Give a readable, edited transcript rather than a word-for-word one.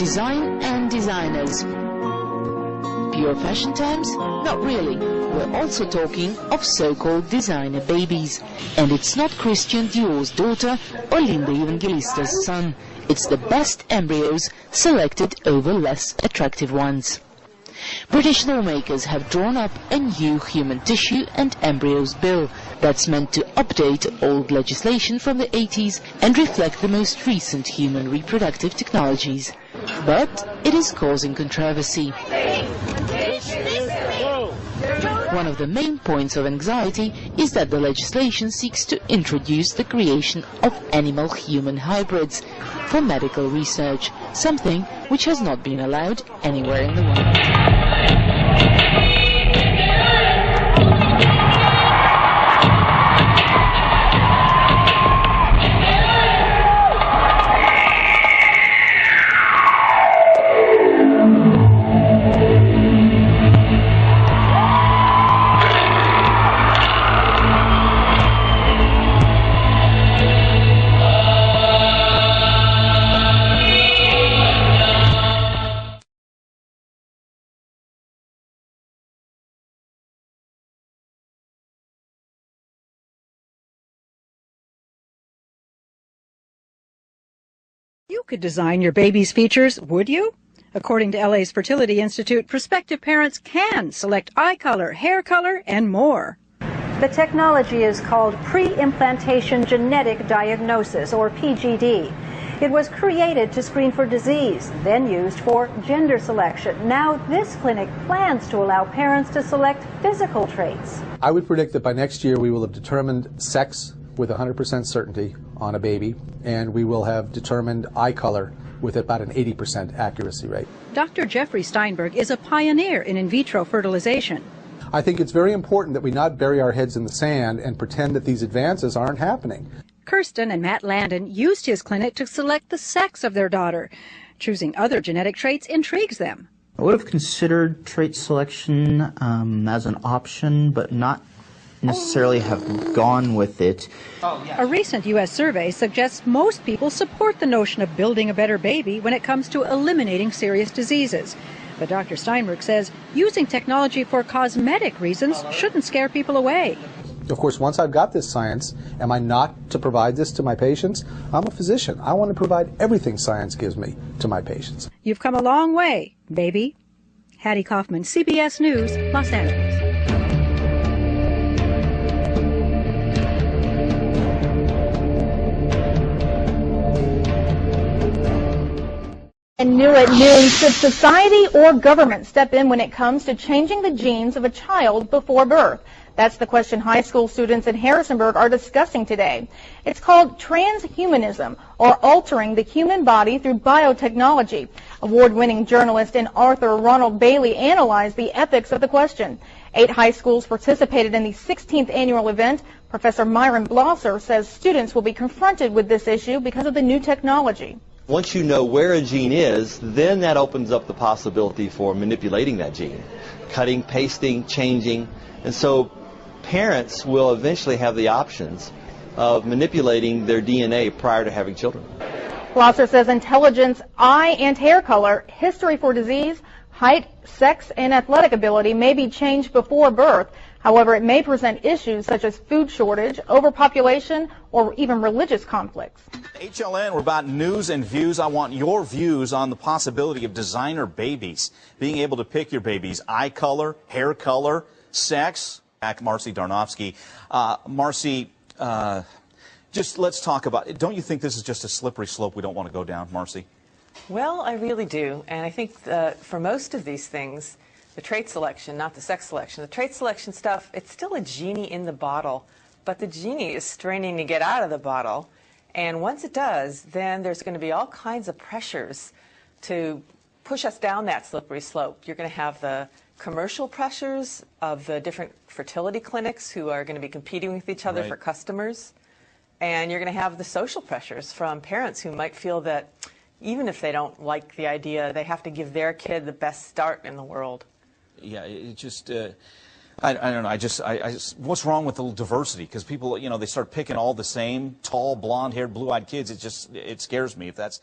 Design and designers. Pure fashion terms? Not really. We're also talking of so-called designer babies. And it's not Christian Dior's daughter or Linda Evangelista's son. It's the best embryos selected over less attractive ones. British lawmakers have drawn up a new human tissue and embryos bill that's meant to update old legislation from the 80s and reflect the most recent human reproductive technologies. But it is causing controversy. One of the main points of anxiety is that the legislation seeks to introduce the creation of animal-human hybrids for medical research, something which has not been allowed anywhere in the world. You could design your baby's features, would you? According to LA's Fertility Institute, prospective parents can select eye color, hair color, and more. The technology is called pre-implantation genetic diagnosis, or PGD. It was created to screen for disease, then used for gender selection. Now this clinic plans to allow parents to select physical traits. I would predict that by next year we will have determined sex with 100% certainty on a baby, and we will have determined eye color with about an 80% accuracy rate. Dr. Jeffrey Steinberg is a pioneer in vitro fertilization. I think it's very important that we not bury our heads in the sand and pretend that these advances aren't happening. Kirsten and Matt Landon used his clinic to select the sex of their daughter. Choosing other genetic traits intrigues them. I would have considered trait selection as an option, but not necessarily have gone with it. A recent U.S. survey suggests most people support the notion of building a better baby when it comes to eliminating serious diseases. But Dr. Steinberg says using technology for cosmetic reasons shouldn't scare people away. Of course, once I've got this science, am I not to provide this to my patients? I'm a physician. I want to provide everything science gives me to my patients. You've come a long way, baby. Hattie Kaufman, CBS News, Los Angeles. And new at noon, should society or government step in when it comes to changing the genes of a child before birth? That's the question high school students in Harrisonburg are discussing today. It's called transhumanism, or altering the human body through biotechnology. Award-winning journalist and author Ronald Bailey analyzed the ethics of the question. 8 high schools participated in the 16th annual event. Professor Myron Blosser says students will be confronted with this issue because of the new technology. Once you know where a gene is, then that opens up the possibility for manipulating that gene, cutting, pasting, changing. And so parents will eventually have the options of manipulating their DNA prior to having children. Blosser says intelligence, eye and hair color, history for disease, height, sex, and athletic ability may be changed before birth. However, it may present issues such as food shortage, overpopulation, or even religious conflicts. HLN, we're about news and views. I want your views on the possibility of designer babies, being able to pick your baby's eye color, hair color, sex. Back, Marcy Darnofsky. Marcy, just let's talk about it. Don't you think this is just a slippery slope we don't want to go down, Marcy? Well, I really do. And I think for most of these things, the trait selection, not the sex selection, the trait selection stuff, it's still a genie in the bottle, but the genie is straining to get out of the bottle. And once it does, then there's going to be all kinds of pressures to push us down that slippery slope. You're going to have the commercial pressures of the different fertility clinics who are going to be competing with each other for customers. And you're going to have the social pressures from parents who might feel that even if they don't like the idea, they have to give their kid the best start in the world. Yeah, it just, I don't know, what's wrong with the diversity? Because people, you know, they start picking all the same tall, blonde-haired, blue-eyed kids. It scares me if that's,